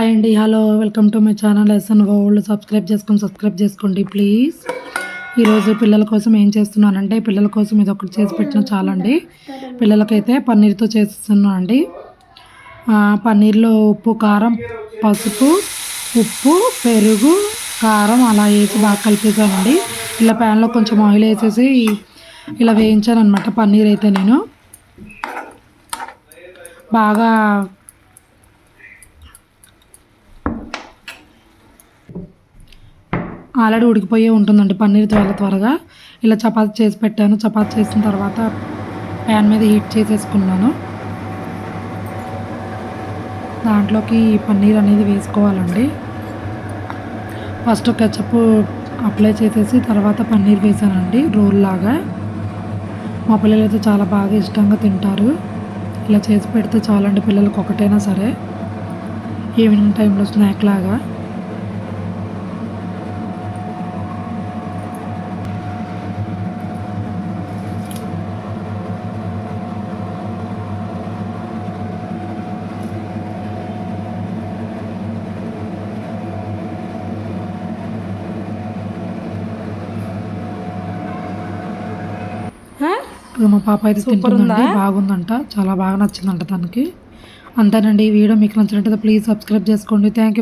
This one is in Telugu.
హాయ్ అండి, hello, welcome to my channel SN world. Subscribe చేసుకోండి ప్లీజ్. ఈరోజు పిల్లల కోసం ఏం చేస్తున్నానంటే, పిల్లల కోసం ఇది ఒకటి చేసి పెట్టిన చాలండి. పిల్లలకైతే పన్నీర్తో చేస్తున్నాను అండి. పన్నీర్లో ఉప్పు, కారం, పసుపు, ఉప్పు, పెరుగు, కారం అలా వేసి బాగా కలిపేసానండి. ఇలా ప్యాన్లో కొంచెం ఆయిల్ వేసేసి ఇలా వేయించాను అనమాట. పన్నీర్ అయితే నేను బాగా ఆల్రెడీ ఉడికిపోయే ఉంటుందండి పన్నీర్ చాలా త్వరగా. ఇలా చపాతీ చేసి పెట్టాను. చపాతీ చేసిన తర్వాత ప్యాన్ మీద హీట్ చేసేసుకున్నాను. దాంట్లోకి పన్నీర్ అనేది వేసుకోవాలండి. ఫస్ట్ కెచప్ అప్లై చేసేసి తర్వాత పన్నీర్ వేసానండి రోల్ లాగా. మా పిల్లలు అయితే చాలా బాగా ఇష్టంగా తింటారు. ఇలా చేసి పెడితే చాలండి పిల్లలకు ఒకటైనా సరే, ఈవినింగ్ టైంలో స్నాక్ లాగా. మా పాప అయితే తింటుందండి, బాగుందంట, చాలా బాగా నచ్చిందంట తనకి. అంతేనండి. ఈ వీడియో మీకు నచ్చినట్టయితే ప్లీజ్ సబ్స్క్రైబ్ చేసుకోండి. Thank you.